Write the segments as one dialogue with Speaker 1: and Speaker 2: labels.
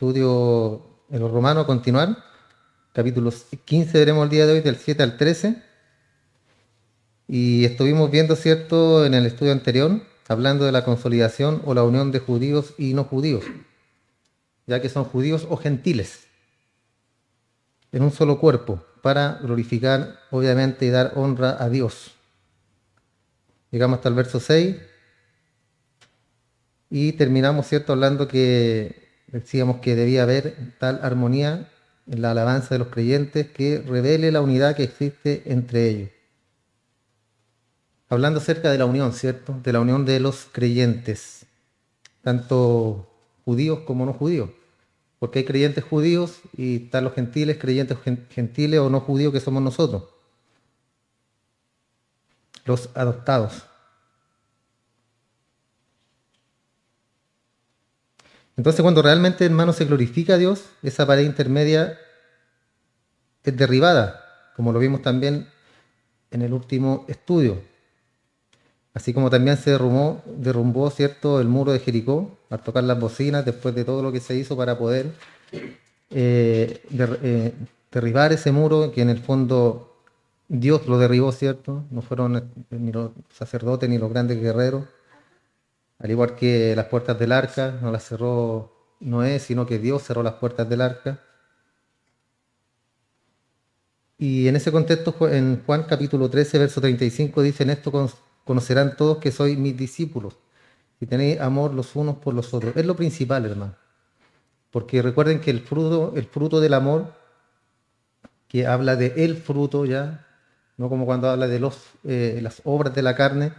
Speaker 1: estudio en los Romanos a continuar. Capítulo 15 veremos el día de hoy, del 7 al 13. Y estuvimos viendo, ¿cierto?, en el estudio anterior, hablando de la consolidación o la unión de judíos y no judíos, ya que son judíos o gentiles, en un solo cuerpo, para glorificar, obviamente, y dar honra a Dios. Llegamos hasta el verso 6 y terminamos, ¿cierto?, hablando que decíamos que debía haber tal armonía en la alabanza de los creyentes que revele la unidad que existe entre ellos. Hablando acerca de la unión, ¿cierto?, de la unión de los creyentes, tanto judíos como no judíos, porque hay creyentes judíos y están los gentiles, creyentes gentiles o no judíos que somos nosotros, los adoptados. Entonces, cuando realmente, hermano, se glorifica a Dios, esa pared intermedia es derribada, como lo vimos también en el último estudio. Así como también se derrumbó, ¿cierto?, el muro de Jericó al tocar las bocinas, después de todo lo que se hizo para poder derribar ese muro, que en el fondo Dios lo derribó, ¿cierto? No fueron ni los sacerdotes ni los grandes guerreros. Al igual que las puertas del arca, no las cerró Noé, sino que Dios cerró las puertas del arca. Y en ese contexto, en Juan capítulo 13, verso 35, dice: en esto conocerán todos que sois mis discípulos, y tenéis amor los unos por los otros. Es lo principal, hermano. Porque recuerden que el fruto del amor, que habla de el fruto ya, no como cuando habla de las obras de la carne,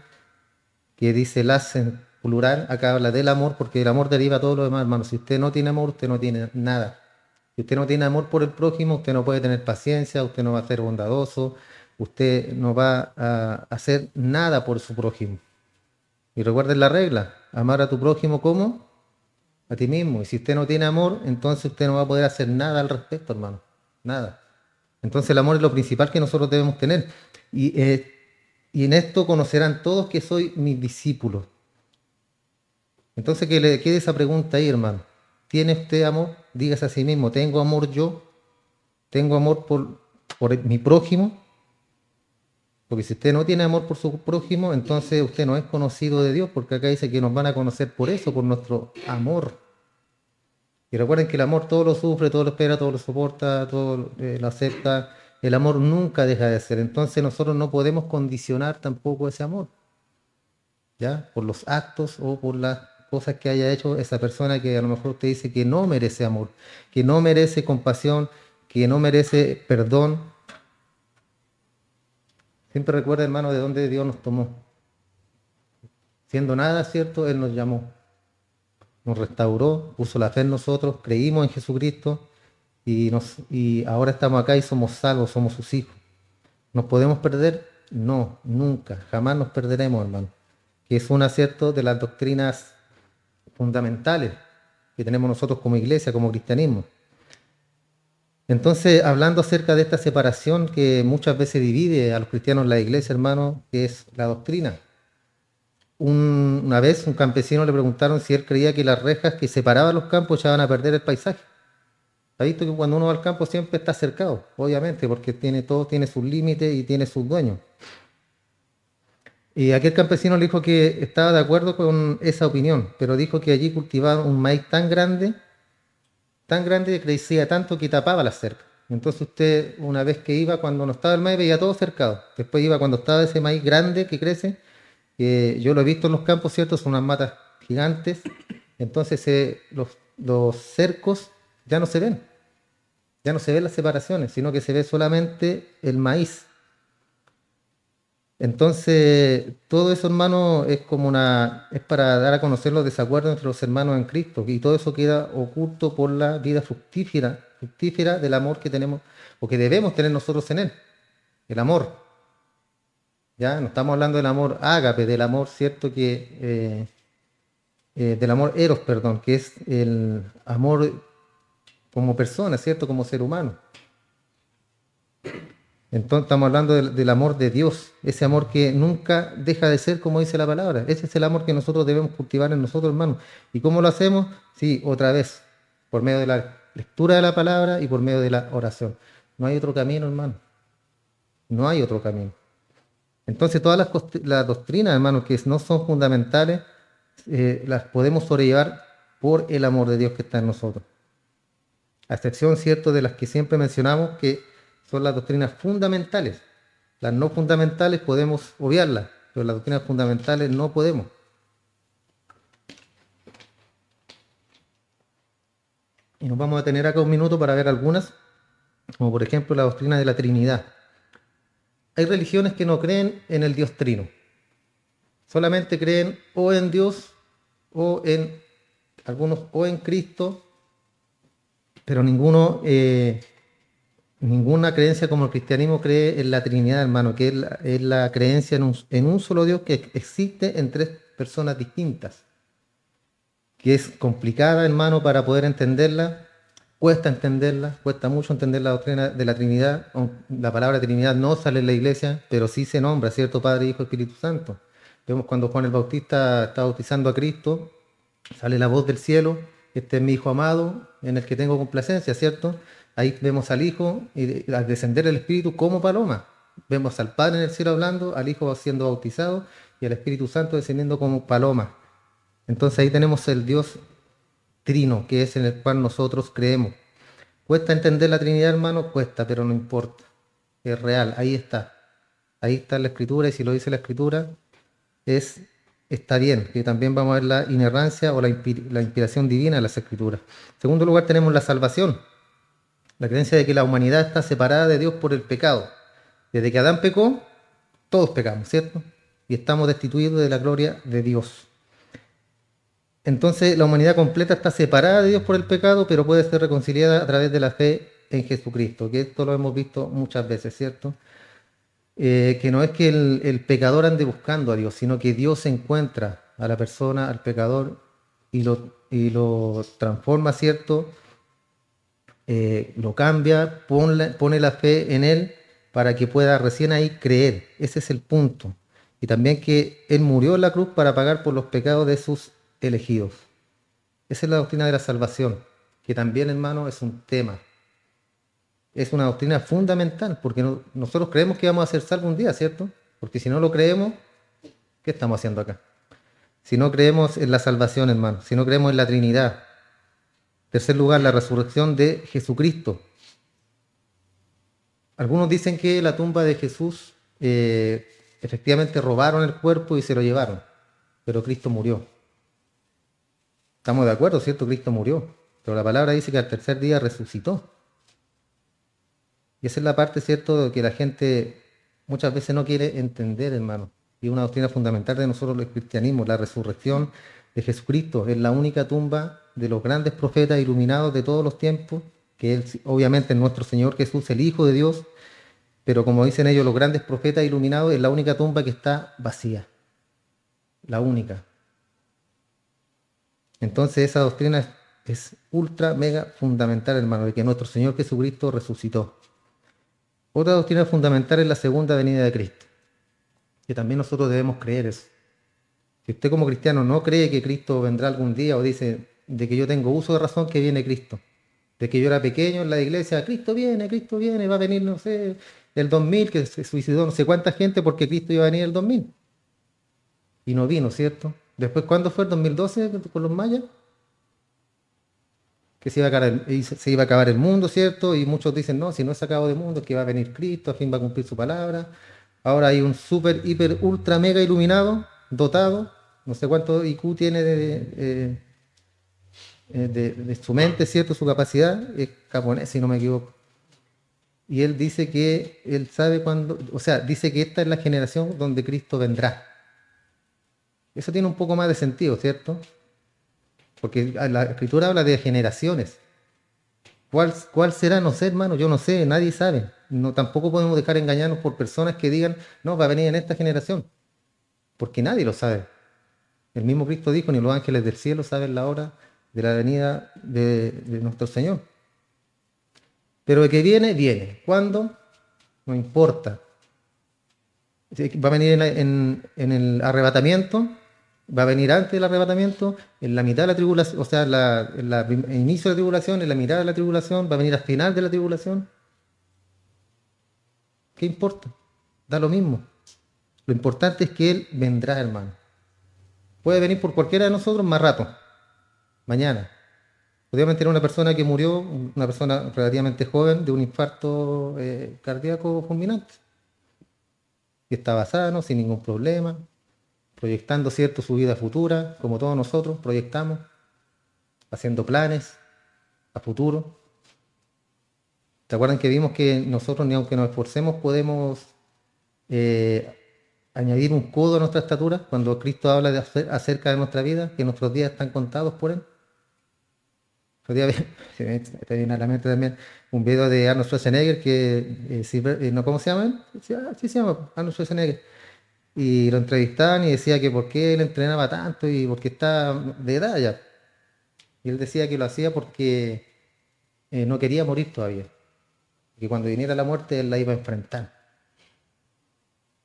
Speaker 1: que dice las en plural, acá habla del amor, porque el amor deriva todo lo demás, hermano. Si usted no tiene amor, usted no tiene nada. Si usted no tiene amor por el prójimo, usted no puede tener paciencia, usted no va a ser bondadoso, usted no va a hacer nada por su prójimo. Y recuerden la regla: amar a tu prójimo como a ti mismo. Y si usted no tiene amor, entonces usted no va a poder hacer nada al respecto, hermano. Nada. Entonces el amor es lo principal que nosotros debemos tener. Y en esto conocerán todos que soy mis discípulos. Entonces que le quede esa pregunta ahí, hermano. ¿Tiene usted amor? Dígase a sí mismo: ¿tengo amor yo? ¿Tengo amor por mi prójimo? Porque si usted no tiene amor por su prójimo, entonces usted no es conocido de Dios, porque acá dice que nos van a conocer por eso, por nuestro amor. Y recuerden que el amor todo lo sufre, todo lo espera, todo lo soporta, todo lo acepta. El amor nunca deja de ser. Entonces nosotros no podemos condicionar tampoco ese amor, ¿ya? Por los actos o por las cosas que haya hecho esa persona que a lo mejor usted dice que no merece amor, que no merece compasión, que no merece perdón. Siempre recuerda, hermano, de dónde Dios nos tomó. Siendo nada, ¿cierto?, Él nos llamó, nos restauró, puso la fe en nosotros, creímos en Jesucristo y ahora estamos acá y somos salvos, somos sus hijos. ¿Nos podemos perder? No, nunca, jamás nos perderemos, hermano. Que es una, ¿cierto?, de las doctrinas fundamentales que tenemos nosotros como iglesia, como cristianismo. Entonces, hablando acerca de esta separación que muchas veces divide a los cristianos en la iglesia, hermano, que es la doctrina. Una vez un campesino le preguntaron si él creía que las rejas que separaban los campos echaban a perder el paisaje. Ha visto que cuando uno va al campo siempre está cercado, obviamente, porque todo tiene sus límites y tiene sus dueños. Y aquel campesino le dijo que estaba de acuerdo con esa opinión, pero dijo que allí cultivaban un maíz tan grande que crecía tanto que tapaba la cerca. Entonces usted, una vez que iba, cuando no estaba el maíz, veía todo cercado. Después iba cuando estaba ese maíz grande que crece, que yo lo he visto en los campos, ¿cierto? Son unas matas gigantes. Entonces los cercos ya no se ven. Ya no se ven las separaciones, sino que se ve solamente el maíz. Entonces, todo eso, hermano, es para dar a conocer los desacuerdos entre los hermanos en Cristo, y todo eso queda oculto por la vida fructífera del amor que tenemos o que debemos tener nosotros en Él. El amor. Ya no estamos hablando del amor ágape, del amor, cierto, del amor eros, perdón, que es el amor como persona, cierto, como ser humano. Entonces estamos hablando del amor de Dios, ese amor que nunca deja de ser, como dice la palabra. Ese es el amor que nosotros debemos cultivar en nosotros, hermanos. ¿Y cómo lo hacemos? Sí, otra vez, por medio de la lectura de la palabra y por medio de la oración. No hay otro camino, hermano. No hay otro camino. Entonces todas las doctrinas, hermanos, que no son fundamentales, las podemos sobrellevar por el amor de Dios que está en nosotros. A excepción, cierto, de las que siempre mencionamos, que son las doctrinas fundamentales. Las no fundamentales podemos obviarlas, pero las doctrinas fundamentales no podemos. Y nos vamos a detener acá un minuto para ver algunas, como por ejemplo la doctrina de la Trinidad. Hay religiones que no creen en el Dios Trino. Solamente creen o en Dios o en algunos o en Cristo, pero ninguna creencia como el cristianismo cree en la Trinidad, hermano, que es la creencia en un solo Dios que existe en tres personas distintas, que es complicada, hermano, para poder entenderla. Cuesta mucho entender la doctrina de la Trinidad. La palabra Trinidad no sale en la iglesia, pero sí se nombra, ¿cierto? Padre, Hijo, Espíritu Santo. Vemos cuando Juan el Bautista está bautizando a Cristo, sale la voz del cielo: este es mi Hijo amado, en el que tengo complacencia, ¿cierto? Ahí vemos al Hijo, y al descender el Espíritu como paloma. Vemos al Padre en el cielo hablando, al Hijo siendo bautizado y al Espíritu Santo descendiendo como paloma. Entonces ahí tenemos el Dios Trino, que es en el cual nosotros creemos. ¿Cuesta entender la Trinidad, hermano? Cuesta, pero no importa. Es real, ahí está. Ahí está la Escritura, y si lo dice la Escritura, está bien, que también vamos a ver la inerrancia o la inspiración divina de las Escrituras. En segundo lugar, tenemos la salvación. La creencia de que la humanidad está separada de Dios por el pecado. Desde que Adán pecó, todos pecamos, ¿cierto? Y estamos destituidos de la gloria de Dios. Entonces la humanidad completa está separada de Dios por el pecado, pero puede ser reconciliada a través de la fe en Jesucristo, que esto lo hemos visto muchas veces, ¿cierto? Que no es que el pecador ande buscando a Dios, sino que Dios encuentra a la persona, al pecador, y lo transforma, ¿cierto? Lo cambia, pone la fe en Él para que pueda recién ahí creer. Ese es el punto. Y también que Él murió en la cruz para pagar por los pecados de sus elegidos. Esa es la doctrina de la salvación, que también, hermano, es un tema. Es una doctrina fundamental, porque nosotros creemos que vamos a ser salvos un día, ¿cierto? Porque si no lo creemos, ¿qué estamos haciendo acá? Si no creemos en la salvación, hermano, si no creemos en la Trinidad. Tercer lugar, la resurrección de Jesucristo. Algunos dicen que la tumba de Jesús, efectivamente robaron el cuerpo y se lo llevaron, pero Cristo murió. Estamos de acuerdo, ¿cierto? Cristo murió, pero la palabra dice que al tercer día resucitó. Y esa es la parte, ¿cierto?, que la gente muchas veces no quiere entender, hermano. Y una doctrina fundamental de nosotros los cristianismos, la resurrección de Jesucristo. Es la única tumba de los grandes profetas iluminados de todos los tiempos, que él, obviamente, es nuestro Señor Jesús, el Hijo de Dios, pero como dicen ellos, los grandes profetas iluminados, es la única tumba que está vacía. La única. Entonces esa doctrina es ultra, mega fundamental, hermano, de que nuestro Señor Jesucristo resucitó. Otra doctrina fundamental es la segunda venida de Cristo, que también nosotros debemos creer eso. Si usted como cristiano no cree que Cristo vendrá algún día, o dice de que yo tengo uso de razón que viene Cristo, de que yo era pequeño en la iglesia, Cristo viene, va a venir, no sé, el 2000, que se suicidó no sé cuánta gente porque Cristo iba a venir el 2000. Y no vino, ¿cierto? Después, ¿cuándo fue? ¿El 2012 con los mayas? Que se iba a acabar el mundo, ¿cierto? Y muchos dicen, no, si no se acabó el mundo, es que va a venir Cristo, a fin va a cumplir su palabra. Ahora hay un súper, hiper, ultra, mega iluminado, dotado, no sé cuánto IQ tiene de su mente, ¿cierto? Su capacidad, es japonés, si no me equivoco. Y él dice que él sabe cuándo, o sea, dice que esta es la generación donde Cristo vendrá. Eso tiene un poco más de sentido, ¿cierto? Porque la Escritura habla de generaciones. ¿Cuál será? No sé, hermano, yo no sé, nadie sabe. No, tampoco podemos dejar engañarnos por personas que digan, no, va a venir en esta generación, porque nadie lo sabe. El mismo Cristo dijo, ni los ángeles del cielo saben la hora de la venida de nuestro Señor. Pero de que viene, viene. ¿Cuándo? No importa. Va a venir en el arrebatamiento, Va a venir antes del arrebatamiento, en la mitad de la tribulación, o sea, el inicio de la tribulación, en la mitad de la tribulación, va a venir al final de la tribulación. ¿Qué importa? Da lo mismo. Lo importante es que Él vendrá, hermano. Puede venir por cualquiera de nosotros más rato, mañana. Podríamos tener una persona que murió, una persona relativamente joven, de un infarto cardíaco fulminante. Y estaba sano, sin ningún problema, proyectando, ¿cierto?, su vida futura, como todos nosotros proyectamos, haciendo planes a futuro. ¿Te acuerdan que vimos que nosotros, ni aunque nos esforcemos, podemos eh, añadir un codo a nuestra estatura cuando Cristo habla acerca de nuestra vida, que nuestros días están contados por Él? Otro día se me viene a la mente también un video de Arnold Schwarzenegger no, ¿cómo se llama él? Sí, sí se llama Arnold Schwarzenegger. Y lo entrevistaban y decía que por qué él entrenaba tanto y por qué está de edad ya. Y él decía que lo hacía porque no quería morir todavía. Que cuando viniera la muerte él la iba a enfrentar.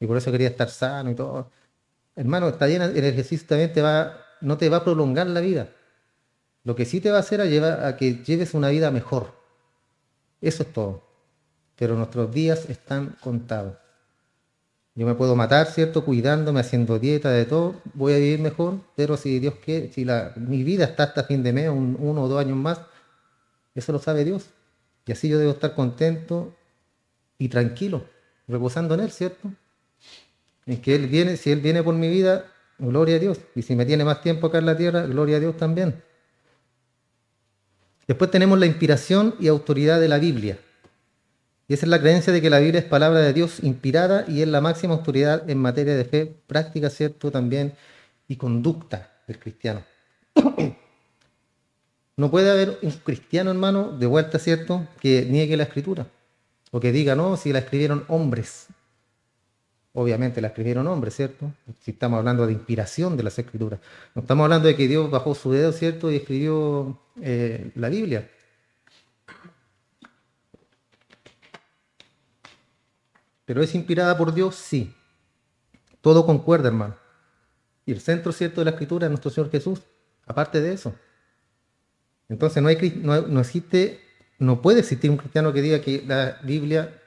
Speaker 1: Y por eso quería estar sano y todo. Hermano, está bien, el ejercicio también no te va a prolongar la vida. Lo que sí te va a hacer llevar a que lleves una vida mejor. Eso es todo. Pero nuestros días están contados. Yo me puedo matar, ¿cierto? Cuidándome, haciendo dieta, de todo, voy a vivir mejor, pero si Dios quiere, si mi vida está hasta fin de mes, 1 o 2 años más, eso lo sabe Dios. Y así yo debo estar contento y tranquilo, reposando en Él, ¿cierto? En que Él viene, si Él viene por mi vida, gloria a Dios. Y si me tiene más tiempo acá en la tierra, gloria a Dios también. Después tenemos la inspiración y autoridad de la Biblia. Y esa es la creencia de que la Biblia es palabra de Dios inspirada y es la máxima autoridad en materia de fe, práctica, ¿cierto? También, y conducta del cristiano. No puede haber un cristiano, hermano, de vuelta, ¿cierto?, que niegue la escritura. O que diga, no, si la escribieron hombres. Obviamente la escribieron hombres, ¿cierto? Si estamos hablando de inspiración de las escrituras. No estamos hablando de que Dios bajó su dedo, ¿cierto?, y escribió la Biblia. Pero es inspirada por Dios, sí. Todo concuerda, hermano. Y el centro, ¿cierto?, de la escritura es nuestro Señor Jesús. Aparte de eso. Entonces no existe, no puede existir un cristiano que diga que la Biblia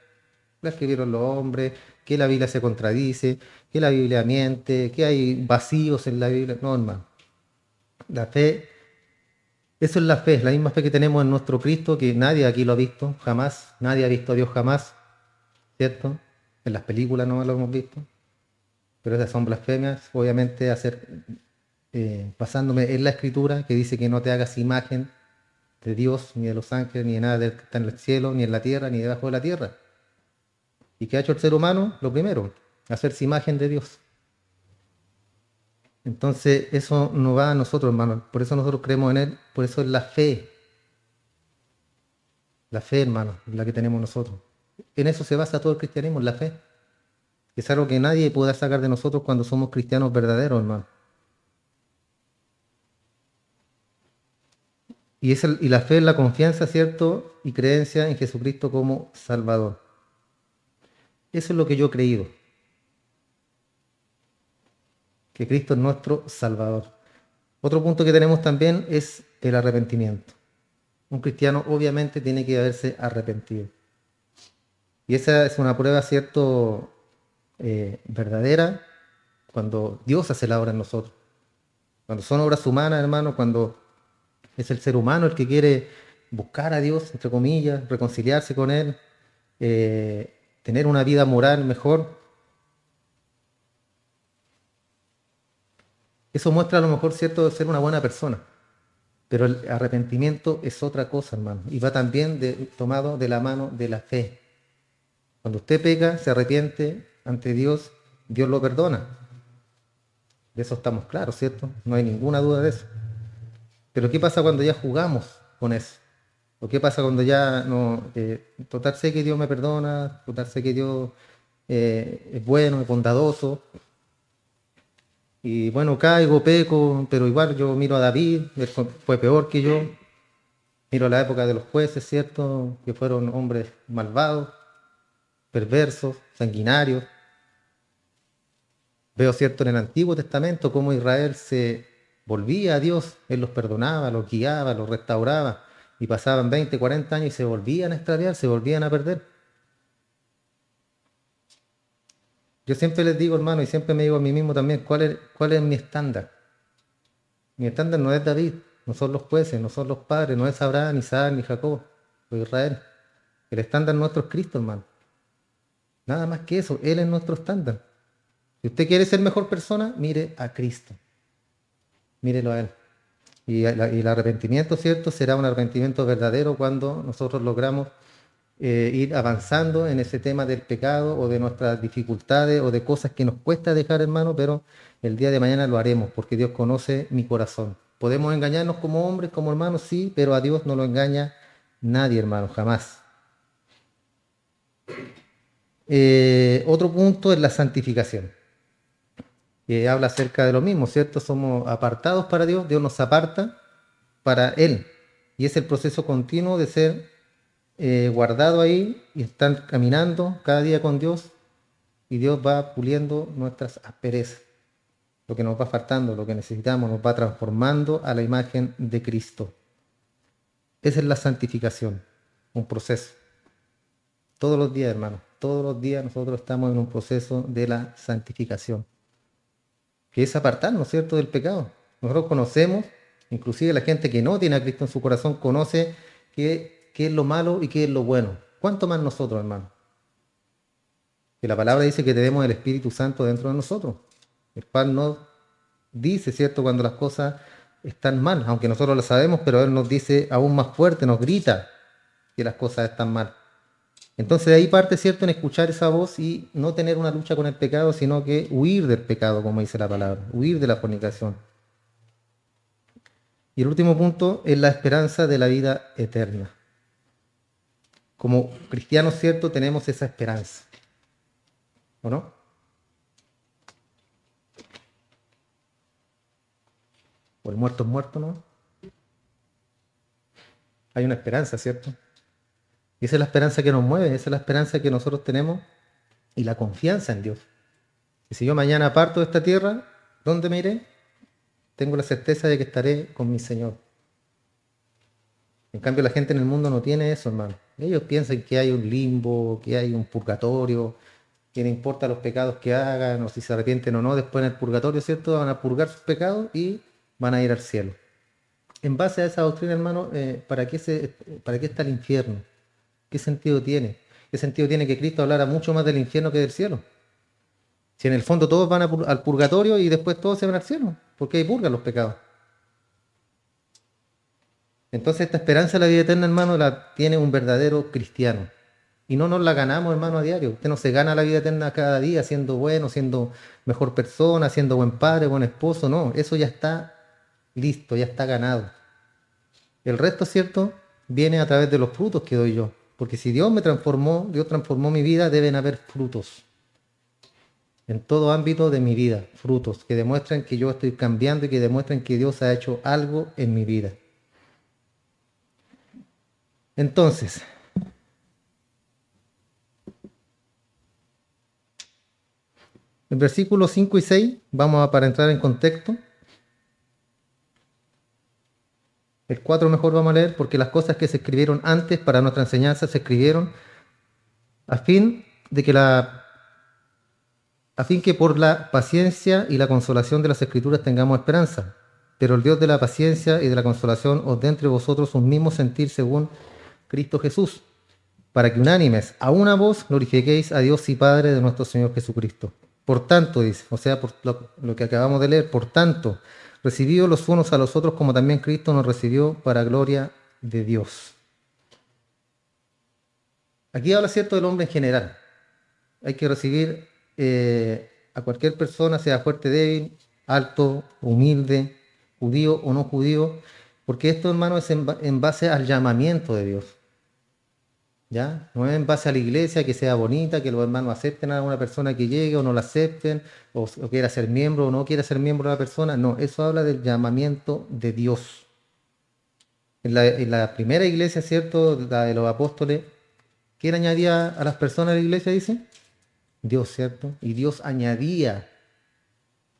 Speaker 1: la escribieron los hombres, que la Biblia se contradice, que la Biblia miente, que hay vacíos en la Biblia. No, hermano. La fe, eso es la fe, es la misma fe que tenemos en nuestro Cristo, que nadie aquí lo ha visto, jamás, nadie ha visto a Dios jamás, ¿cierto? En las películas no lo hemos visto, pero esas son blasfemias, obviamente basándome en la Escritura, que dice que no te hagas imagen de Dios, ni de los ángeles, ni de nada que está en el cielo, ni en la tierra, ni debajo de la tierra. ¿Y qué ha hecho el ser humano? Lo primero, hacerse imagen de Dios. Entonces, eso no va a nosotros, hermano. Por eso nosotros creemos en Él. Por eso es la fe. La fe, hermano, la que tenemos nosotros. En eso se basa todo el cristianismo, en la fe. Es algo que nadie puede sacar de nosotros cuando somos cristianos verdaderos, hermano. Y la fe es la confianza, ¿cierto? Y creencia en Jesucristo como Salvador. Eso es lo que yo he creído. Que Cristo es nuestro Salvador. Otro punto que tenemos también es el arrepentimiento. Un cristiano obviamente tiene que haberse arrepentido. Y esa es una prueba, ¿cierto?, verdadera cuando Dios hace la obra en nosotros. Cuando son obras humanas, hermano, cuando es el ser humano el que quiere buscar a Dios, entre comillas, reconciliarse con Él, tener una vida moral mejor. Eso muestra a lo mejor, ¿cierto?, de ser una buena persona. Pero el arrepentimiento es otra cosa, hermano. Y va también tomado de la mano de la fe. Cuando usted peca, se arrepiente ante Dios, Dios lo perdona. De eso estamos claros, ¿cierto? No hay ninguna duda de eso. Pero ¿qué pasa cuando ya jugamos con eso? ¿O qué pasa cuando ya no... total sé que Dios me perdona, total sé que Dios es bueno, es bondadoso. Y bueno, caigo, peco, pero igual yo miro a David, él fue peor que yo. Miro la época de los jueces, ¿cierto? Que fueron hombres malvados, perversos, sanguinarios, Veo, ¿cierto?, en el Antiguo Testamento cómo Israel se volvía a Dios, Él los perdonaba, los guiaba, los restauraba, y pasaban 20, 40 años y se volvían a extraviar, se volvían a perder. Yo siempre les digo, hermano, y siempre me digo a mí mismo también, ¿cuál es mi estándar? Mi estándar no es David, no son los jueces, no son los padres, no es Abraham, Isaac, ni Jacob, o Israel. El estándar nuestro es Cristo, hermano. Nada más que eso, Él es nuestro estándar. Si usted quiere ser mejor persona, mire a Cristo. Mírelo a Él. Y el arrepentimiento, ¿cierto? Será un arrepentimiento verdadero cuando nosotros logramos ir avanzando en ese tema del pecado o de nuestras dificultades o de cosas que nos cuesta dejar, hermano, pero el día de mañana lo haremos porque Dios conoce mi corazón. Podemos engañarnos como hombres, como hermanos, sí, pero a Dios no lo engaña nadie, hermano, jamás. Otro punto es la santificación, que habla acerca de lo mismo, ¿cierto? Somos apartados para Dios, Dios nos aparta para Él. Y es el proceso continuo de ser guardado ahí y estar caminando cada día con Dios, y Dios va puliendo nuestras asperezas, lo que nos va faltando, lo que necesitamos, nos va transformando a la imagen de Cristo. Esa es la santificación, un proceso. Todos los días, hermanos, todos los días nosotros estamos en un proceso de la santificación, que es apartarnos, ¿cierto?, del pecado. Nosotros conocemos, inclusive la gente que no tiene a Cristo en su corazón, conoce qué es lo malo y qué es lo bueno. ¿Cuánto más nosotros, hermano? Que la palabra dice que tenemos el Espíritu Santo dentro de nosotros, el cual nos dice, ¿cierto?, cuando las cosas están mal, aunque nosotros lo sabemos, pero Él nos dice aún más fuerte, nos grita que las cosas están mal. Entonces de ahí parte, ¿cierto?, en escuchar esa voz y no tener una lucha con el pecado, sino que huir del pecado, como dice la palabra, huir de la fornicación. Y el último punto es la esperanza de la vida eterna. Como cristianos, ¿cierto?, tenemos esa esperanza, ¿o no? O el muerto es muerto, ¿no? Hay una esperanza, ¿cierto? Y esa es la esperanza que nos mueve, esa es la esperanza que nosotros tenemos y la confianza en Dios. Y si yo mañana parto de esta tierra, ¿dónde me iré? Tengo la certeza de que estaré con mi Señor. En cambio, la gente en el mundo no tiene eso, hermano. Ellos piensan que hay un limbo, que hay un purgatorio, que no importa los pecados que hagan, o si se arrepienten o no, después en el purgatorio, ¿cierto?, van a purgar sus pecados y van a ir al cielo. En base a esa doctrina, hermano, ¿para qué está el infierno? ¿Qué sentido tiene? ¿Qué sentido tiene que Cristo hablara mucho más del infierno que del cielo? Si en el fondo todos van al purgatorio y después todos se van al cielo, porque ahí purgan los pecados. Entonces esta esperanza de la vida eterna, hermano, la tiene un verdadero cristiano. Y no nos la ganamos, hermano, a diario. Usted no se gana la vida eterna cada día siendo bueno, siendo mejor persona, siendo buen padre, buen esposo. No, eso ya está listo, ya está ganado. El resto, ¿cierto?, viene a través de los frutos que doy yo. Porque si Dios me transformó, Dios transformó mi vida, deben haber frutos. En todo ámbito de mi vida, frutos que demuestren que yo estoy cambiando y que demuestren que Dios ha hecho algo en mi vida. Entonces, en versículos 5 y 6, para entrar en contexto. El 4 mejor vamos a leer, porque las cosas que se escribieron antes para nuestra enseñanza se escribieron a fin que por la paciencia y la consolación de las Escrituras tengamos esperanza. Pero el Dios de la paciencia y de la consolación os dé entre vosotros un mismo sentir según Cristo Jesús, para que unánimes a una voz glorifiquéis a Dios y Padre de nuestro Señor Jesucristo. Por tanto, dice, o sea, por lo que acabamos de leer, por tanto, recibidos los unos a los otros como también Cristo nos recibió para gloria de Dios. Aquí habla, cierto, del hombre en general. Hay que recibir a cualquier persona, sea fuerte, débil, alto, humilde, judío o no judío, porque esto, hermano, es en base al llamamiento de Dios. ¿Ya? No es en base a la iglesia, que sea bonita, que los hermanos acepten a una persona que llegue o no la acepten, o quiera ser miembro o no quiera ser miembro de la persona. No, eso habla del llamamiento de Dios. En la primera iglesia, ¿cierto?, la de los apóstoles, ¿quién añadía a las personas de la iglesia, dice? Dios, ¿cierto? Y Dios añadía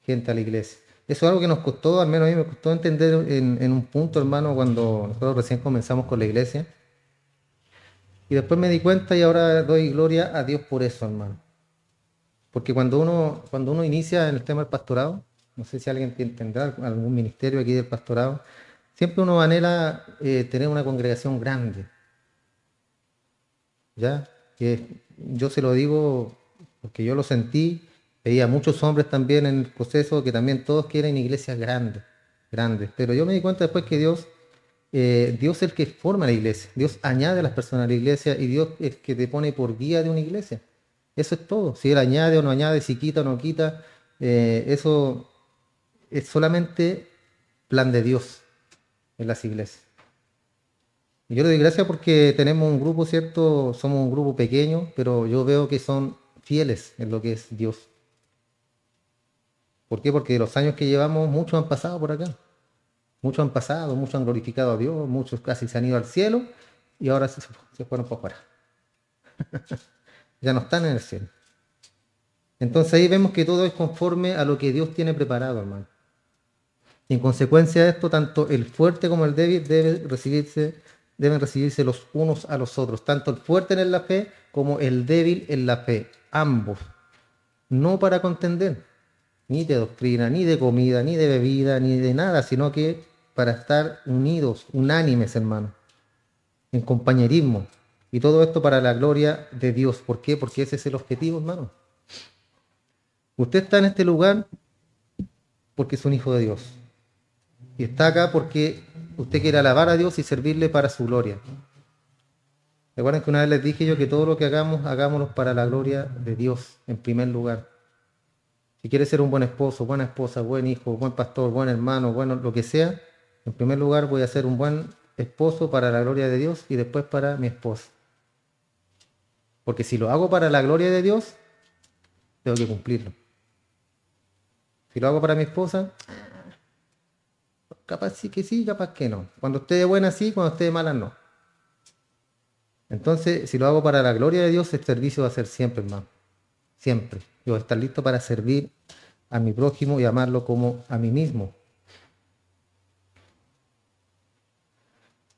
Speaker 1: gente a la iglesia. Eso es algo que nos costó, al menos a mí me costó entender en un punto, hermano, cuando nosotros recién comenzamos con la iglesia. Y después me di cuenta y ahora doy gloria a Dios por eso, hermano. Porque cuando uno inicia en el tema del pastorado, no sé si alguien tendrá algún ministerio aquí del pastorado, siempre uno anhela tener una congregación grande, ¿ya? Yo se lo digo porque yo lo sentí, veía muchos hombres también en el proceso que también todos quieren iglesias grandes, grandes. Pero yo me di cuenta después que Dios es el que forma la iglesia, Dios añade a las personas a la iglesia y Dios es el que te pone por guía de una iglesia. Eso es todo. Si Él añade o no añade, si quita o no quita, eso es solamente plan de Dios en las iglesias. Y yo le doy gracias porque tenemos un grupo, ¿cierto? Somos un grupo pequeño, pero yo veo que son fieles en lo que es Dios. ¿Por qué? Porque de los años que llevamos, muchos han pasado por acá. Muchos han pasado, muchos han glorificado a Dios, muchos casi se han ido al cielo y ahora se fueron para afuera. Ya no están en el cielo. Entonces ahí vemos que todo es conforme a lo que Dios tiene preparado, hermano. Y en consecuencia de esto, tanto el fuerte como el débil deben recibirse los unos a los otros, tanto el fuerte en la fe como el débil en la fe, ambos, no para contender, ni de doctrina, ni de comida, ni de bebida, ni de nada, sino que para estar unidos, unánimes, hermano, en compañerismo. Y todo esto para la gloria de Dios. ¿Por qué? Porque ese es el objetivo, hermano. Usted está en este lugar porque es un hijo de Dios. Y está acá porque usted quiere alabar a Dios y servirle para su gloria. Recuerden que una vez les dije yo que todo lo que hagamos, hagámoslo para la gloria de Dios en primer lugar. Si quieres ser un buen esposo, buena esposa, buen hijo, buen pastor, buen hermano, bueno, lo que sea, en primer lugar voy a ser un buen esposo para la gloria de Dios y después para mi esposa. Porque si lo hago para la gloria de Dios, tengo que cumplirlo. Si lo hago para mi esposa, capaz sí, capaz que no. Cuando esté de buena sí, cuando esté de mala no. Entonces, si lo hago para la gloria de Dios, el servicio va a ser siempre, hermano. Siempre. Yo voy a estar listo para servir a mi prójimo y amarlo como a mí mismo.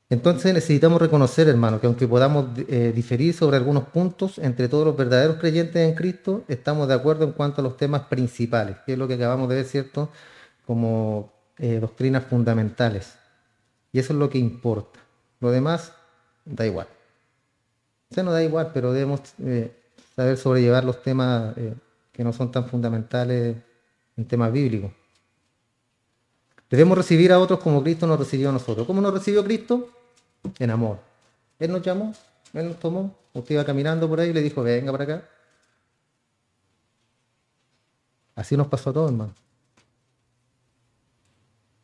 Speaker 1: Entonces necesitamos reconocer, hermano, que aunque podamos diferir sobre algunos puntos, entre todos los verdaderos creyentes en Cristo, estamos de acuerdo en cuanto a los temas principales, que es lo que acabamos de ver, ¿cierto? Como doctrinas fundamentales. Y eso es lo que importa. Lo demás da igual. O sea, no da igual, pero debemos saber sobrellevar los temas que no son tan fundamentales en temas bíblicos. Debemos recibir a otros como Cristo nos recibió a nosotros. ¿Cómo nos recibió Cristo? En amor. Él nos llamó, Él nos tomó. Usted iba caminando por ahí y le dijo, venga para acá. Así nos pasó a todos, hermano.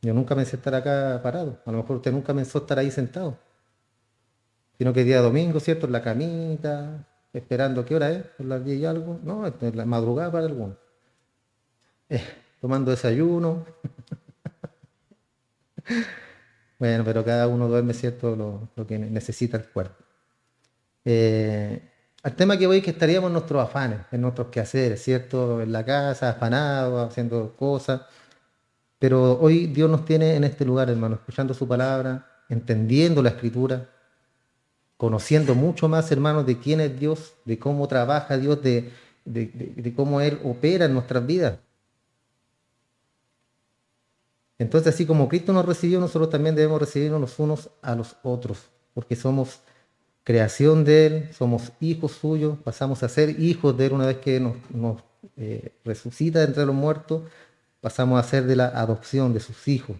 Speaker 1: Yo nunca pensé estar acá parado. A lo mejor usted nunca pensó estar ahí sentado. Sino que día domingo, ¿cierto? En la camita, esperando qué hora es, por las 10 y algo. No, es la madrugada para algunos. Eh, Tomando desayuno. Bueno, pero cada uno duerme, ¿cierto? Lo que necesita el cuerpo. Eh, Al tema que voy es que estaríamos en nuestros afanes, en nuestros quehaceres, ¿cierto? En la casa, afanados, haciendo cosas. Pero hoy Dios nos tiene en este lugar, hermano, escuchando su palabra, entendiendo la escritura, conociendo mucho más, hermanos, de quién es Dios, de cómo trabaja Dios, de cómo Él opera en nuestras vidas. Entonces, así como Cristo nos recibió, nosotros también debemos recibirnos los unos a los otros, porque somos creación de Él, somos hijos suyos, pasamos a ser hijos de Él una vez que nos resucita entre los muertos, pasamos a ser de la adopción de sus hijos.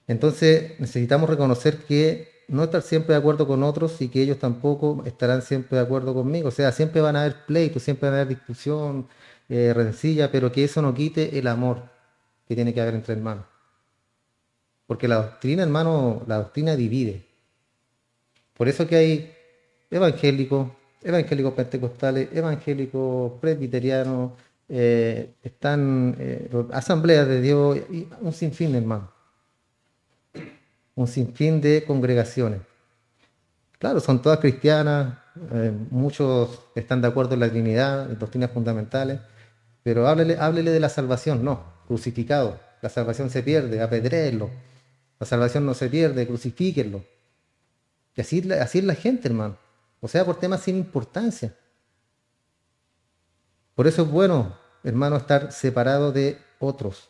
Speaker 1: Entonces necesitamos reconocer que no estar siempre de acuerdo con otros y que ellos tampoco estarán siempre de acuerdo conmigo. O sea, siempre van a haber pleitos, siempre van a haber discusión, rencilla, pero que eso no quite el amor que tiene que haber entre hermanos. Porque la doctrina, hermano, la doctrina divide. Por eso que hay evangélicos, evangélicos pentecostales, evangélicos presbiterianos, están asambleas de Dios, y un sinfín, hermano, un sinfín de congregaciones. Claro, son todas cristianas, muchos están de acuerdo en la Trinidad, en doctrinas fundamentales, Pero háblele de la salvación, no, crucificado. La salvación se pierde, apedréenlo. La salvación no se pierde, crucifíquenlo. Y así es la gente, hermano. O sea, por temas sin importancia. Por eso es bueno, hermano, estar separado de otros.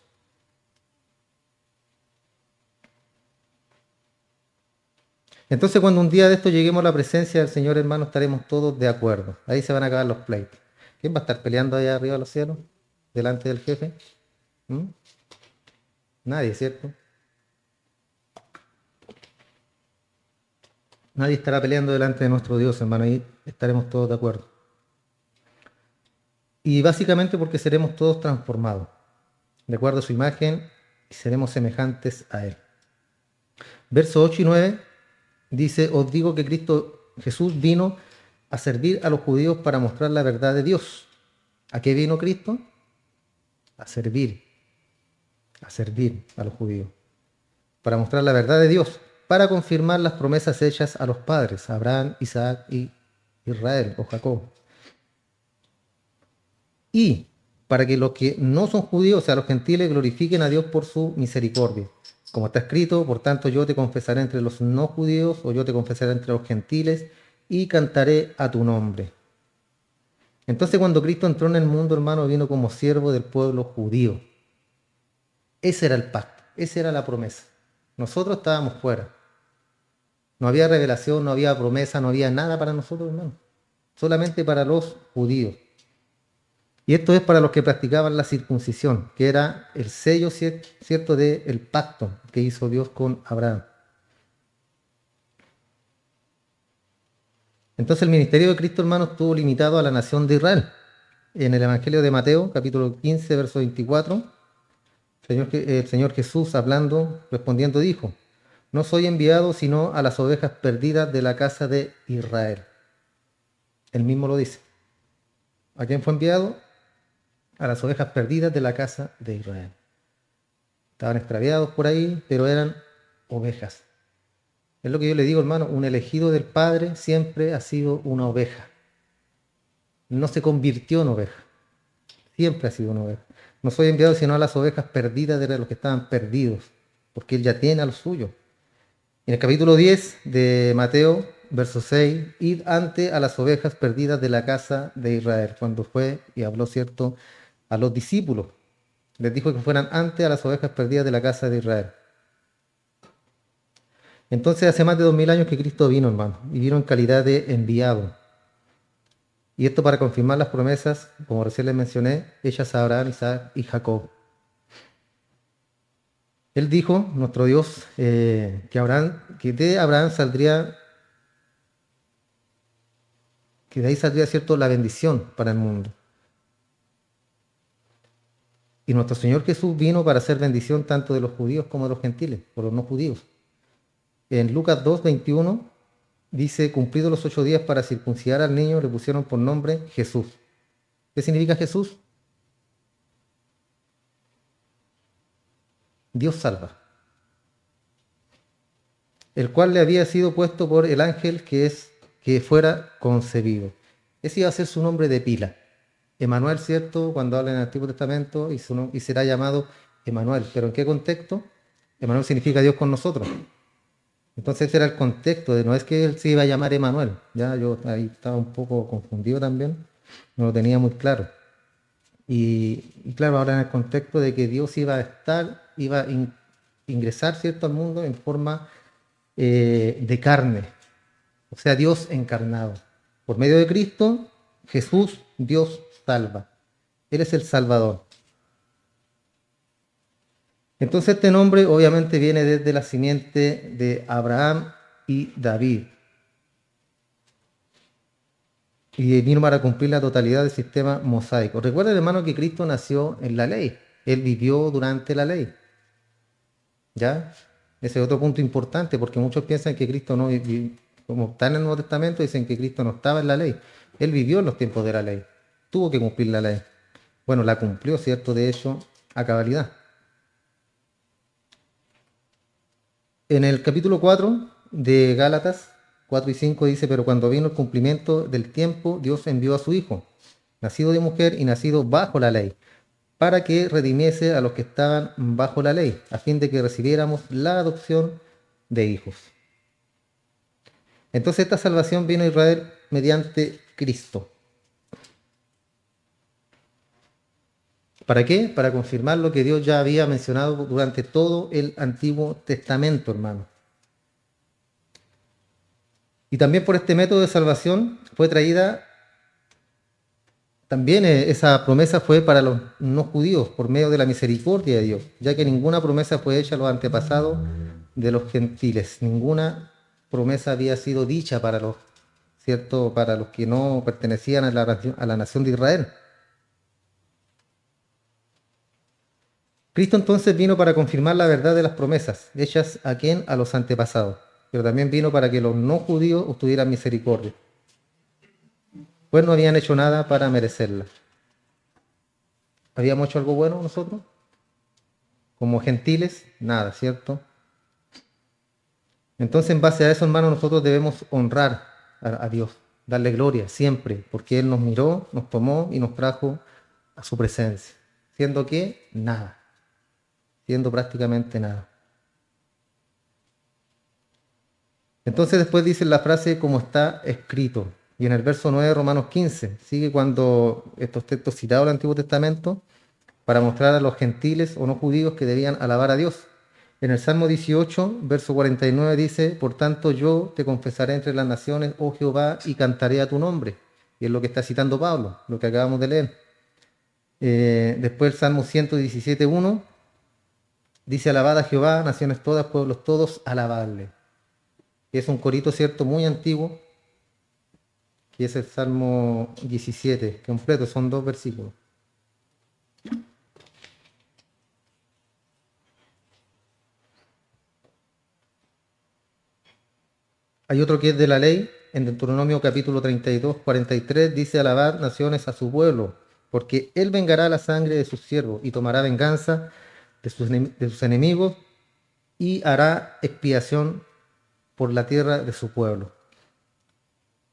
Speaker 1: Entonces, cuando un día de esto lleguemos a la presencia del Señor, hermano, estaremos todos de acuerdo. Ahí se van a acabar los pleitos. ¿Quién va a estar peleando allá arriba de los cielos? Delante del jefe. ¿Mm? Nadie, ¿cierto? Nadie estará peleando delante de nuestro Dios, hermano. Ahí estaremos todos de acuerdo. Y básicamente porque seremos todos transformados, de acuerdo a su imagen, y seremos semejantes a Él. Versos 8 y 9 dice, os digo que Cristo Jesús vino a servir a los judíos para mostrar la verdad de Dios. ¿A qué vino Cristo? A servir a los judíos, para mostrar la verdad de Dios, para confirmar las promesas hechas a los padres, Abraham, Isaac y Israel o Jacob. Y para que los que no son judíos, o sea, los gentiles, glorifiquen a Dios por su misericordia. Como está escrito, por tanto yo te confesaré entre los no judíos, o yo te confesaré entre los gentiles, y cantaré a tu nombre. Entonces cuando Cristo entró en el mundo, hermano, vino como siervo del pueblo judío. Ese era el pacto, esa era la promesa. Nosotros estábamos fuera. No había revelación, no había promesa, no había nada para nosotros, hermano. Solamente para los judíos. Y esto es para los que practicaban la circuncisión, que era el sello, cierto, del pacto que hizo Dios con Abraham. Entonces el ministerio de Cristo, hermano, estuvo limitado a la nación de Israel. En el Evangelio de Mateo, capítulo 15, verso 24, el Señor Jesús, hablando, respondiendo, dijo, no soy enviado sino a las ovejas perdidas de la casa de Israel. Él mismo lo dice. ¿A quién fue enviado? A las ovejas perdidas de la casa de Israel. Estaban extraviados por ahí, pero eran ovejas. Es lo que yo le digo, hermano, un elegido del Padre siempre ha sido una oveja. No se convirtió en oveja. Siempre ha sido una oveja. No soy enviado sino a las ovejas perdidas de los que estaban perdidos, porque Él ya tiene a los suyos. En el capítulo 10 de Mateo, verso 6, id ante a las ovejas perdidas de la casa de Israel, cuando fue y habló, cierto, a los discípulos. Les dijo que fueran ante a las ovejas perdidas de la casa de Israel. Entonces hace más de 2000 años que Cristo vino, hermano, y vino en calidad de enviado. Y esto para confirmar las promesas, como recién les mencioné, hechas a Abraham, Isaac y Jacob. Él dijo, nuestro Dios, que de Abraham saldría, que de ahí saldría, cierto, la bendición para el mundo. Y nuestro Señor Jesús vino para hacer bendición tanto de los judíos como de los gentiles, por los no judíos. En Lucas 2, 21 dice, cumplidos los 8 días para circuncidar al niño, le pusieron por nombre Jesús. ¿Qué significa Jesús? Dios salva. El cual le había sido puesto por el ángel que fuera concebido. Ese iba a ser su nombre de pila. Emanuel, ¿cierto? Cuando habla en el Antiguo Testamento, y será llamado Emanuel. ¿Pero en qué contexto? Emanuel significa Dios con nosotros. Entonces ese era el contexto, no es que él se iba a llamar Emanuel. Ya yo ahí estaba un poco confundido también, no lo tenía muy claro. Y claro, ahora en el contexto de que Dios iba a ingresar, ¿cierto?, al mundo en forma de carne, o sea, Dios encarnado. Por medio de Cristo, Jesús, Dios salva. Él es el Salvador. Entonces este nombre obviamente viene desde la simiente de Abraham y David. Y vino para cumplir la totalidad del sistema mosaico. Recuerden, hermano, que Cristo nació en la ley. Él vivió durante la ley. ¿Ya? Ese es otro punto importante, porque muchos piensan que Cristo no vivió, como está en el Nuevo Testamento, dicen que Cristo no estaba en la ley. Él vivió en los tiempos de la ley. Tuvo que cumplir la ley. Bueno, la cumplió, ¿cierto? De hecho, a cabalidad. En el capítulo 4 de Gálatas 4 y 5 dice, pero cuando vino el cumplimiento del tiempo, Dios envió a su Hijo, nacido de mujer y nacido bajo la ley, para que redimiese a los que estaban bajo la ley, a fin de que recibiéramos la adopción de hijos. Entonces esta salvación vino a Israel mediante Cristo. ¿Para qué? Para confirmar lo que Dios ya había mencionado durante todo el Antiguo Testamento, hermano. Y también por este método de salvación fue traída, también esa promesa fue para los no judíos, por medio de la misericordia de Dios, ya que ninguna promesa fue hecha a los antepasados de los gentiles. Ninguna promesa había sido dicha para los, ¿cierto? Para los que no pertenecían a la nación de Israel. Cristo entonces vino para confirmar la verdad de las promesas, hechas a quién, a los antepasados, pero también vino para que los no judíos obtuvieran misericordia, pues no habían hecho nada para merecerla. ¿Habíamos hecho algo bueno nosotros? Como gentiles, nada, ¿cierto? Entonces, en base a eso, hermanos, nosotros debemos honrar a Dios, darle gloria siempre, porque Él nos miró, nos tomó y nos trajo a su presencia, siendo que nada, siendo prácticamente nada. Entonces después dice la frase como está escrito. Y en el verso 9 de Romanos 15, sigue cuando estos textos citados del Antiguo Testamento, para mostrar a los gentiles o no judíos que debían alabar a Dios. En el Salmo 18, verso 49 dice, por tanto yo te confesaré entre las naciones, oh Jehová, y cantaré a tu nombre. Y es lo que está citando Pablo, lo que acabamos de leer. Después el Salmo 117, 1, dice, alabad a Jehová, naciones todas, pueblos todos, alabadle. Es un corito, ¿cierto?, muy antiguo, que es el Salmo 17, completo, son 2 versículos. Hay otro que es de la ley, en Deuteronomio capítulo 32, 43, dice, alabad naciones a su pueblo, porque él vengará la sangre de sus siervos y tomará venganza de sus enemigos y hará expiación por la tierra de su pueblo.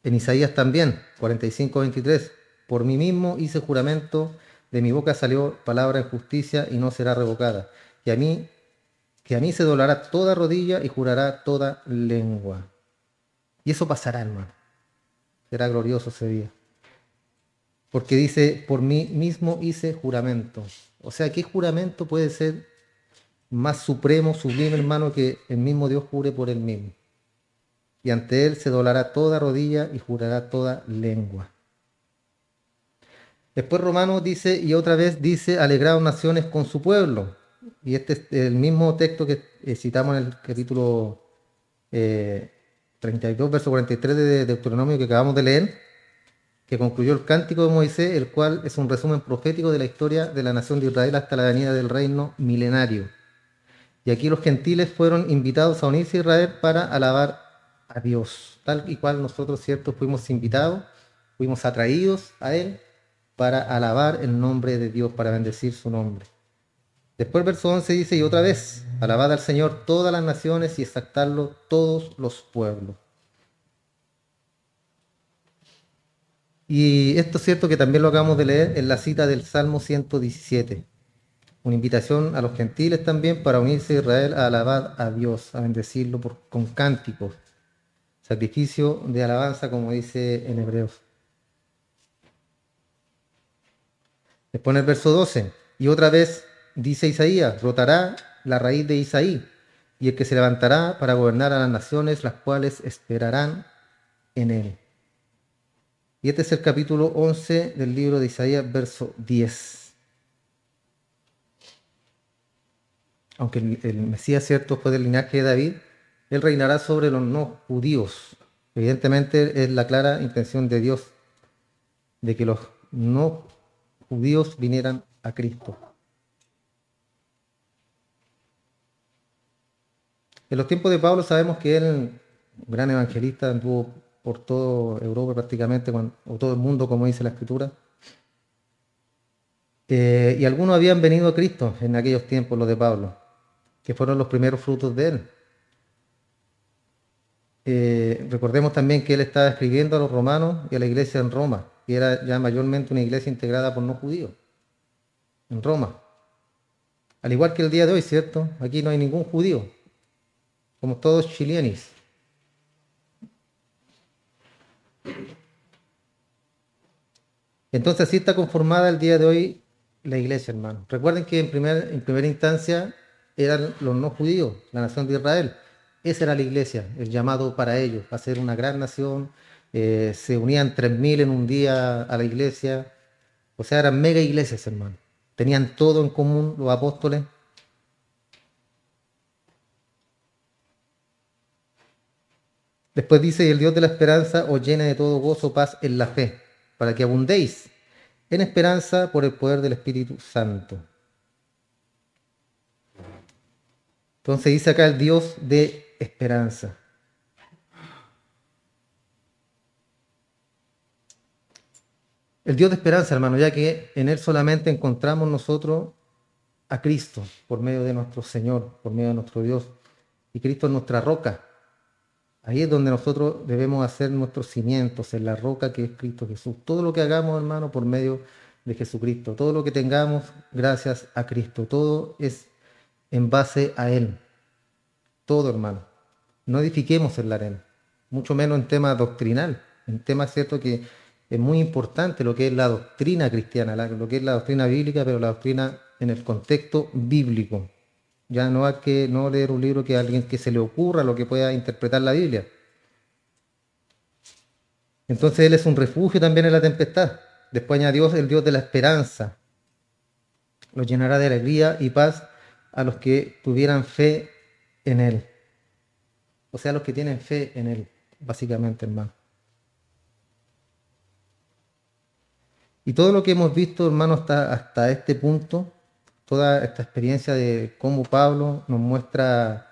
Speaker 1: En Isaías también, 45, 23, por mí mismo hice juramento, de mi boca salió palabra en justicia y no será revocada, que a mí se doblará toda rodilla y jurará toda lengua. Y eso pasará, hermano. Será glorioso ese día. Porque dice, por mí mismo hice juramento. O sea, ¿qué juramento puede ser más supremo, sublime, hermano, que el mismo Dios jure por él mismo? Y ante él se doblará toda rodilla y jurará toda lengua. Después Romanos dice, y otra vez dice, alegraos naciones con su pueblo. Y este es el mismo texto que citamos en el capítulo 32, verso 43 de Deuteronomio que acabamos de leer, que concluyó el cántico de Moisés, el cual es un resumen profético de la historia de la nación de Israel hasta la venida del reino milenario. Y aquí los gentiles fueron invitados a unirse a Israel para alabar a Dios, tal y cual nosotros, ¿cierto?, fuimos invitados, fuimos atraídos a Él para alabar el nombre de Dios, para bendecir su nombre. Después el verso 11 dice, y otra vez, alabad al Señor todas las naciones y exaltadlo todos los pueblos. Y esto es cierto que también lo acabamos de leer en la cita del Salmo 117. Una invitación a los gentiles también para unirse a Israel a alabar a Dios, a bendecirlo con cánticos. Sacrificio de alabanza, como dice en Hebreos. Después en el verso 12, y otra vez dice Isaías, brotará la raíz de Isaí, y el que se levantará para gobernar a las naciones, las cuales esperarán en él. Y este es el capítulo 11 del libro de Isaías, verso 10. Aunque el Mesías, cierto, fue del linaje de David, él reinará sobre los no judíos. Evidentemente es la clara intención de Dios de que los no judíos vinieran a Cristo. En los tiempos de Pablo sabemos que él, un gran evangelista, anduvo por toda Europa prácticamente, o todo el mundo, como dice la Escritura. Y algunos habían venido a Cristo en aquellos tiempos, los de Pablo, que fueron los primeros frutos de él. Recordemos también que él estaba escribiendo a los romanos y a la iglesia en Roma, y era ya mayormente una iglesia integrada por no judíos, en Roma. Al igual que el día de hoy, ¿cierto? Aquí no hay ningún judío, somos todos chilenis. Entonces así está conformada el día de hoy la iglesia, hermano. Recuerden que en primera instancia eran los no judíos, la nación de Israel. Esa era la iglesia, el llamado para ellos, a ser una gran nación. Se unían 3.000 en un día a la iglesia. O sea, eran mega iglesias, hermano. Tenían todo en común los apóstoles. Después dice, y el Dios de la esperanza os llene de todo gozo, paz en la fe, para que abundéis en esperanza por el poder del Espíritu Santo. Entonces dice acá el Dios de esperanza. El Dios de esperanza, hermano, ya que en Él solamente encontramos nosotros a Cristo por medio de nuestro Señor, por medio de nuestro Dios. Y Cristo es nuestra roca. Ahí es donde nosotros debemos hacer nuestros cimientos, en la roca que es Cristo Jesús. Todo lo que hagamos, hermano, por medio de Jesucristo. Todo lo que tengamos, gracias a Cristo. Todo es en base a Él. Todo, hermano. No edifiquemos en la arena. Mucho menos en tema doctrinal. En tema, cierto, que es muy importante lo que es la doctrina cristiana, lo que es la doctrina bíblica, pero la doctrina en el contexto bíblico. Ya no hay que no leer un libro que a alguien que se le ocurra lo que pueda interpretar la Biblia. Entonces Él es un refugio también en la tempestad. Después añadió el Dios de la esperanza. Los llenará de alegría y paz a los que tuvieran fe en Él. O sea, los que tienen fe en Él, básicamente, hermano. Y todo lo que hemos visto, hermano, hasta este punto, toda esta experiencia de cómo Pablo nos muestra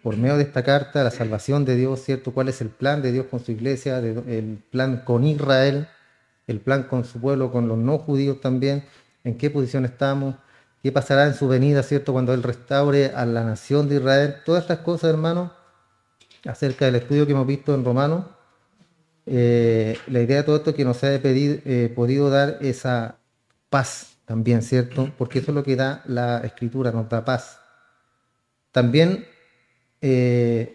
Speaker 1: por medio de esta carta la salvación de Dios, ¿cierto? ¿Cuál es el plan de Dios con su iglesia, el plan con Israel, el plan con su pueblo, con los no judíos también? ¿En qué posición estamos? ¿Qué pasará en su venida, ¿cierto? Cuando Él restaure a la nación de Israel. Todas estas cosas, hermano, acerca del estudio que hemos visto en Romanos. La idea de todo esto es que nos ha podido dar esa paz también, ¿cierto? Porque eso es lo que da la Escritura, nos da paz. También que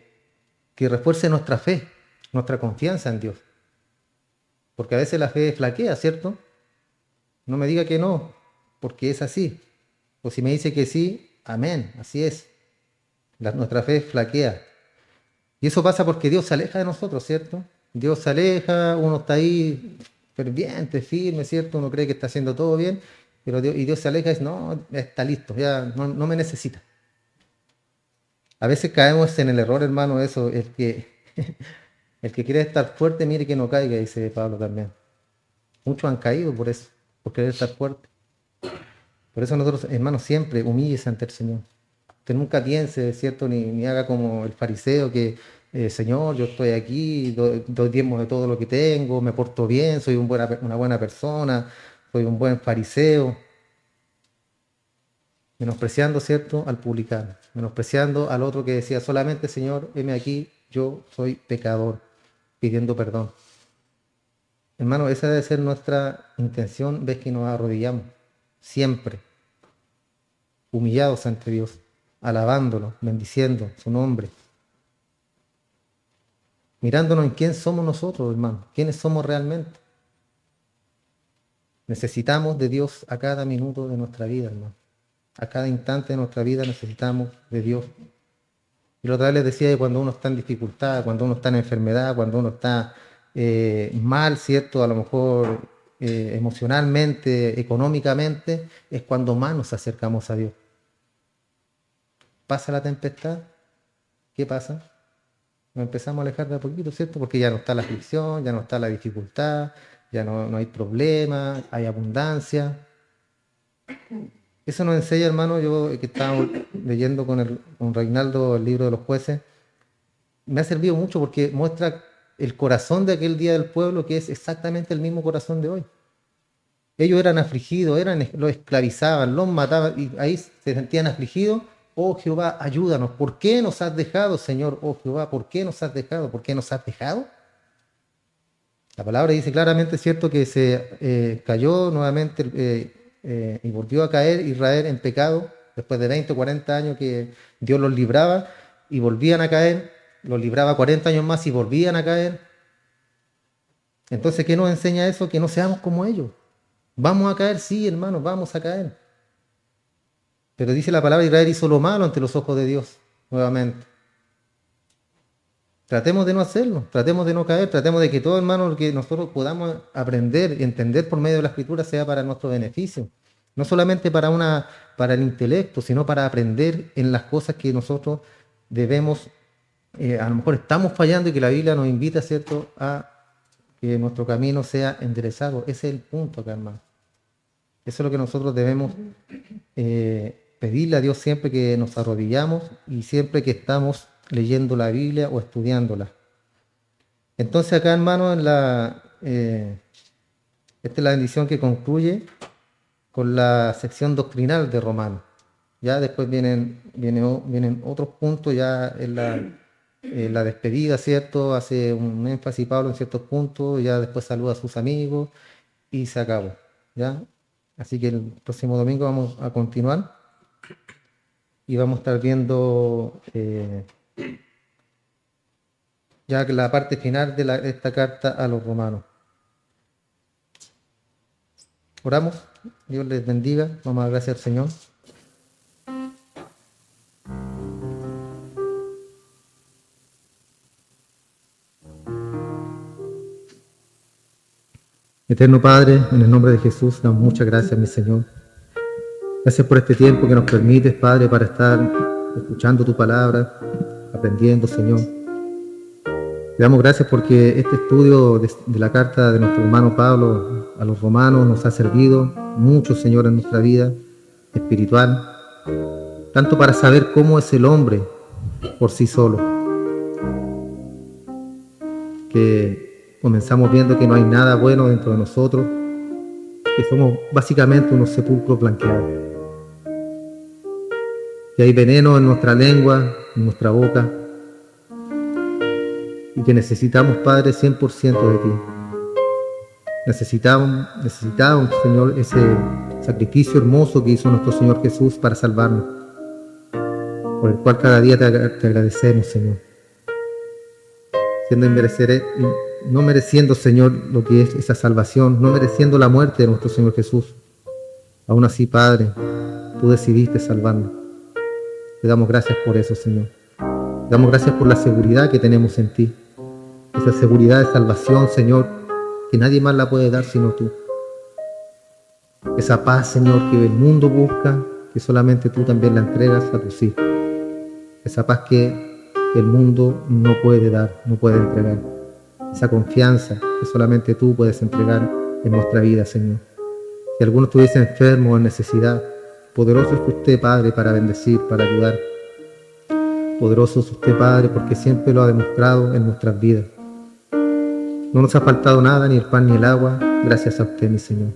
Speaker 1: refuerce nuestra fe, nuestra confianza en Dios. Porque a veces la fe flaquea, ¿cierto? No me diga que no, porque es así. O si me dice que sí, amén, así es. Nuestra fe flaquea. Y eso pasa porque Dios se aleja de nosotros, ¿cierto? Dios se aleja, uno está ahí ferviente, firme, ¿cierto? Uno cree que está haciendo todo bien, pero Dios se aleja y dice, no, está listo, ya no me necesita. A veces caemos en el error, hermano, eso, el que quiere estar fuerte, mire que no caiga, dice Pablo también. Muchos han caído por eso, por querer estar fuerte. Por eso nosotros, hermanos, siempre humíllese ante el Señor. Usted nunca piense, ¿cierto? Ni haga como el fariseo que, Señor, yo estoy aquí, doy diezmos de todo lo que tengo, me porto bien, soy una buena persona, soy un buen fariseo. Menospreciando, ¿cierto?, al publicano, menospreciando al otro que decía solamente, Señor, heme aquí, yo soy pecador, pidiendo perdón. Hermano, esa debe ser nuestra intención, ves que nos arrodillamos, siempre, humillados ante Dios, alabándolo, bendiciendo su nombre, mirándonos en quién somos nosotros, hermano, quiénes somos realmente. Necesitamos de Dios a cada minuto de nuestra vida, hermano. A cada instante de nuestra vida necesitamos de Dios. Y la otra vez les decía que cuando uno está en dificultad, cuando uno está en enfermedad, cuando uno está mal, ¿cierto? A lo mejor emocionalmente, económicamente, es cuando más nos acercamos a Dios. Pasa la tempestad, ¿qué pasa? Nos empezamos a alejar de a poquito, ¿cierto? Porque ya no está la aflicción, ya no está la dificultad, ya no hay problema, hay abundancia. Eso nos enseña, hermano, yo que estaba leyendo con Reinaldo el libro de los jueces, me ha servido mucho porque muestra el corazón de aquel día del pueblo, que es exactamente el mismo corazón de hoy. Ellos eran afligidos, los esclavizaban, los mataban, y ahí se sentían afligidos. Oh Jehová, ayúdanos. ¿Por qué nos has dejado, Señor? Oh Jehová, ¿por qué nos has dejado? ¿Por qué nos has dejado? La palabra dice claramente, ¿cierto?, que se cayó nuevamente y volvió a caer Israel en pecado después de 20 o 40 años que Dios los libraba y volvían a caer, los libraba 40 años más y volvían a caer. Entonces, ¿qué nos enseña eso? Que no seamos como ellos. Vamos a caer, sí, hermanos, vamos a caer. Pero dice la palabra, Israel hizo lo malo ante los ojos de Dios, nuevamente. Tratemos de no hacerlo, tratemos de no caer, tratemos de que todo, hermano, lo que nosotros podamos aprender y entender por medio de la Escritura sea para nuestro beneficio. No solamente para el intelecto, sino para aprender en las cosas que nosotros debemos, a lo mejor estamos fallando y que la Biblia nos invita, ¿cierto?, a que nuestro camino sea enderezado. Ese es el punto acá, hermano. Eso es lo que nosotros debemos pedirle a Dios siempre que nos arrodillamos y siempre que estamos leyendo la Biblia o estudiándola. Entonces acá, hermano, esta es la bendición que concluye con la sección doctrinal de Romanos. Ya después vienen otros puntos ya en la despedida, ¿cierto? Hace un énfasis Pablo en ciertos puntos, ya después saluda a sus amigos y se acabó, ¿ya? Así que el próximo domingo vamos a continuar y vamos a estar viendo ya la parte final de esta carta a los romanos. Oramos, Dios les bendiga, vamos a dar gracias al Señor. Eterno Padre, en el nombre de Jesús, damos muchas gracias, mi Señor. Gracias por este tiempo que nos permites, Padre, para estar escuchando tu palabra, aprendiendo, Señor. Te damos gracias porque este estudio de la carta de nuestro hermano Pablo a los romanos nos ha servido mucho, Señor, en nuestra vida espiritual, tanto para saber cómo es el hombre por sí solo, que comenzamos viendo que no hay nada bueno dentro de nosotros, que somos básicamente unos sepulcros blanqueados, que hay veneno en nuestra lengua, en nuestra boca, y que necesitamos, Padre, 100% de ti. Necesitamos, Señor, ese sacrificio hermoso que hizo nuestro Señor Jesús para salvarnos, por el cual cada día te agradecemos, Señor. No mereciendo, Señor, lo que es esa salvación, no mereciendo la muerte de nuestro Señor Jesús. Aún así, Padre, tú decidiste salvarnos. Te damos gracias por eso, Señor. Te damos gracias por la seguridad que tenemos en ti. Esa seguridad de salvación, Señor, que nadie más la puede dar sino tú. Esa paz, Señor, que el mundo busca, que solamente tú también la entregas a tus hijos. Esa paz que el mundo no puede dar, no puede entregar. Esa confianza que solamente tú puedes entregar en nuestra vida, Señor. Si alguno estuviese enfermo o en necesidad, poderoso es usted, Padre, para bendecir, para ayudar. Poderoso es usted, Padre, porque siempre lo ha demostrado en nuestras vidas. No nos ha faltado nada, ni el pan ni el agua, gracias a usted, mi Señor.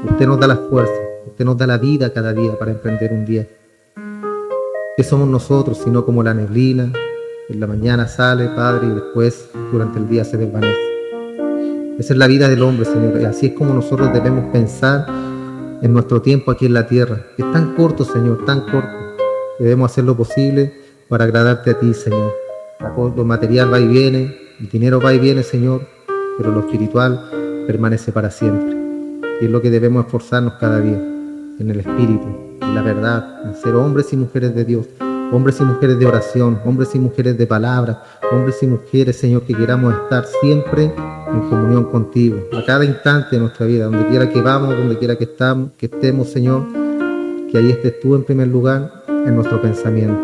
Speaker 1: Usted nos da la fuerza, usted nos da la vida cada día para emprender un día. ¿Qué somos nosotros sino como la neblina? En la mañana sale, Padre, y después durante el día se desvanece. Esa es la vida del hombre, Señor, y así es como nosotros debemos pensar en nuestro tiempo aquí en la tierra. Es tan corto, Señor, tan corto. Debemos hacer lo posible para agradarte a ti, Señor. Lo material va y viene, el dinero va y viene, Señor, pero lo espiritual permanece para siempre. Y es lo que debemos esforzarnos cada día, en el espíritu, en la verdad, en ser hombres y mujeres de Dios, hombres y mujeres de oración, hombres y mujeres de palabra, hombres y mujeres, Señor, que queramos estar siempre en comunión contigo, a cada instante de nuestra vida, donde quiera que vamos, donde quiera que estemos, Señor, que ahí estés tú en primer lugar en nuestro pensamiento.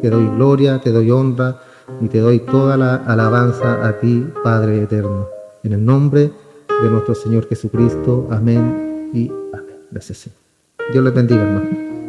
Speaker 1: Te doy gloria, te doy honra y te doy toda la alabanza a ti, Padre eterno. En el nombre de nuestro Señor Jesucristo. Amén y amén. Gracias, Señor. Dios les bendiga, hermano.